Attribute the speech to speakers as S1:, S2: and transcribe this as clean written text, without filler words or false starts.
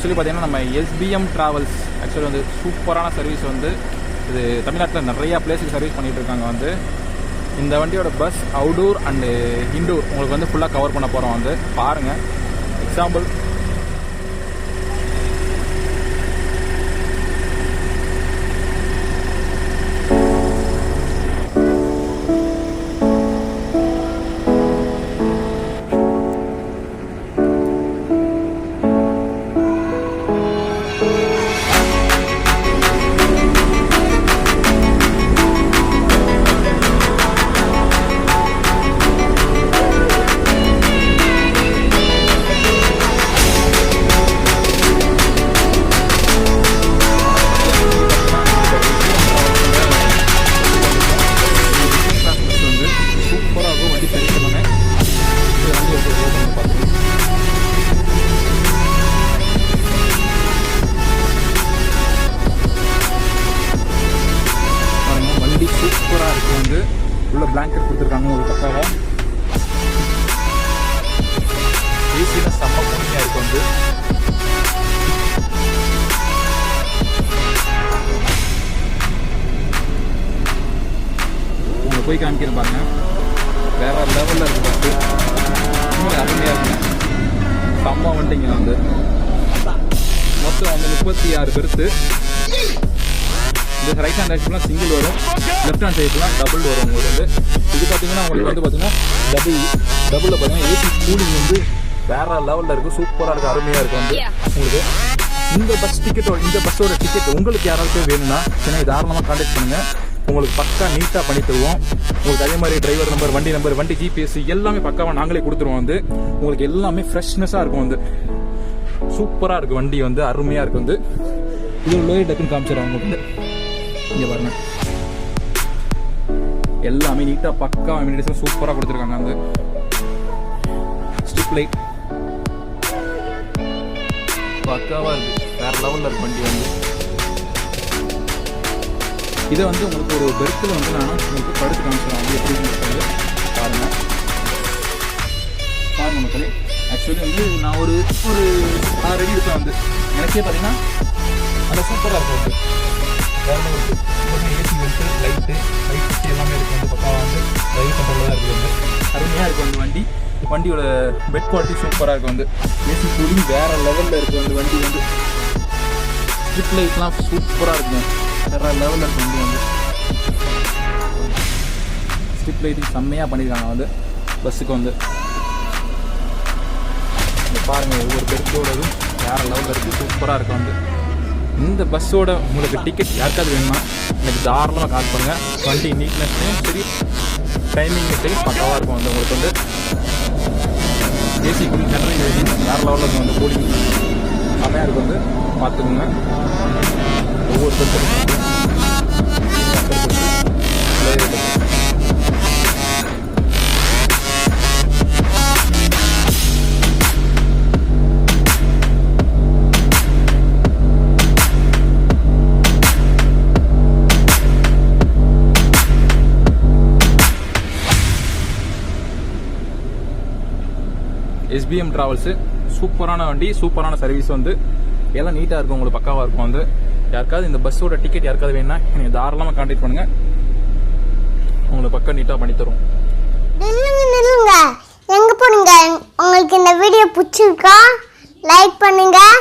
S1: Actually பார்த்தீங்கன்னா நம்ம SPM travels actually வந்து சூப்பரான சர்வீஸ் வந்து இது தமிழ்நாட்டில் நிறையா பிளேஸுக்கு சர்வீஸ் பண்ணிகிட்டு இருக்காங்க வந்து. இந்த வண்டியோட பஸ் அவுடோர் அண்டு இன்டோர் உங்களுக்கு வந்து ஃபுல்லாக கவர் பண்ண போகிறோம் வந்து. பாருங்கள் எக்ஸாம்பிள் சூப்பராக இருக்குது வந்து. உள்ள பிளாங்கெட் கொடுத்துருக்காங்க ஒரு பக்காக. ஏசியில் செம்ம கூலிங்காக இருக்குது வந்து. உங்களுக்கு போய் காமிக்கிறேன் பாருங்க. வேற லெவலில் இருக்குது பஸ்ஸு. இன்னும் அருமையாக இருக்குங்க. செம்ம வண்டிங்க வந்து. மொத்தம் வந்து 36 பெருத்து. இந்த ரைட் ஹேண்ட் சைட்லாம் சிங்கிள் வரும், லெஃப்ட் ஹேண்ட் சைட்லாம் டபுள் வரும் உங்களுக்கு வந்து. இது பார்த்தீங்கன்னா உங்களுக்கு வந்து பார்த்தீங்கன்னா டபுளில் பார்த்தீங்கன்னா ஏசி கூலிங் வந்து வேற லெவலில் இருக்குது. சூப்பராக இருக்குது, அருமையாக இருக்குது வந்து உங்களுக்கு. இந்த பஸ்ஸோட டிக்கெட் உங்களுக்கு யாராவது வேணும்னா சென்னை தாராளமாக கான்டாக்ட் பண்ணுங்கள். உங்களுக்கு பக்கா நீட்டாக பண்ணி தருவோம். உங்களுக்கு அதே மாதிரி டிரைவர் நம்பர், வண்டி ஜிபிஎஸ் எல்லாமே பக்காவாக நாங்களே கொடுத்துருவோம் வந்து. உங்களுக்கு எல்லாமே ஃப்ரெஷ்னஸாக இருக்கும் வந்து. சூப்பராக இருக்குது வண்டி வந்து, அருமையாக இருக்குது வந்து. இது லோயர் டக்குன்னு காமிச்சிடறேன் உங்களுக்கு வந்து. இங்கே பாருங்க, எல்லாமே நீட்டாக பக்கா அமினிட்டிஸும் சூப்பராக கொடுத்துருக்காங்க வந்து. ஸ்ட்ரிப் லைட் பக்காவாக இருக்குது, வேற லெவலில் இருக்கு வண்டி வந்து. இதை வந்து உங்களுக்கு ஒரு பெர்த்தில் வந்து நான் உங்களுக்கு படுத்து காமிச்சிடறேன் வந்து எப்படி இருக்குது பாருங்க. மக்களே ஆக்சுவலி வந்து நான் ஒரு 6 அடி இருப்பேன் வந்து. எனக்கே பார்த்தீங்கன்னா நல்லா சூப்பராக இருக்கும் வந்து. வேறு இருக்குது ஏசி வந்து லைட்டு எல்லாமே இருக்குது வந்து. பக்காவாக வந்து லைட் கண்ட்ரோலில் தான் இருக்குது வந்து. அருமையாக இருக்குது வந்து வண்டியோட பெட் குவாலிட்டி சூப்பராக இருக்குது வந்து. ஏசி கூலிங் வேறு லெவலில் இருக்குது வந்து வண்டி வந்து. ஸ்ட்ரிப் லைட்லாம் சூப்பராக இருக்குங்க, வேறு லெவலில் இருக்குது வண்டி வந்து. ஸ்ட்ரிப் லைட்டிங் செம்மையாக பண்ணியிருக்காங்க வந்து பஸ்ஸுக்கு வந்து. பாருங்கள் ஒவ்வொரு பெருத்தோடதும் வேறு லெவலில் இருக்குது, சூப்பராக இருக்குது வந்து. இந்த பஸ்ஸோட உங்களுக்கு டிக்கெட் யாருக்காவது வேணும்னா எனக்கு தாராளமாக கால் பண்ணுங்கள். வண்டி நீட்னஸ்லையும் சரி, டைமிங்கும் சரி பக்காவாக இருக்கும் வந்து. உங்களுக்கு வந்து ஏசி கூலிங் சென்ட்ரல் ஏசி வேறு லெவலில் இருக்கும் வந்து. கூலிங் செம்மையாக இருக்கும் வந்து, பார்த்துக்கோங்க. ஒவ்வொரு பெருத்துக்கும் எஸ்பிஎம் ட்ராவல்ஸு சூப்பரான வண்டி, சூப்பரான சர்வீஸ் வந்து. எல்லாம் நீட்டாக இருக்கும், உங்களுக்கு பக்காவாக இருக்கும் வந்து. யாருக்காவது இந்த பஸ்ஸோட டிக்கெட் யாருக்காவது வேணும்னா நீங்கள் தாராளமாக கான்டாக்ட் பண்ணுங்கள். உங்களுக்கு பக்கா நீட்டாக பண்ணி தரும்.
S2: நில்லுங்க, எங்கே போனீங்க? உங்களுக்கு இந்த வீடியோ பிடிச்சிருக்கா? லைக் பண்ணுங்கள்,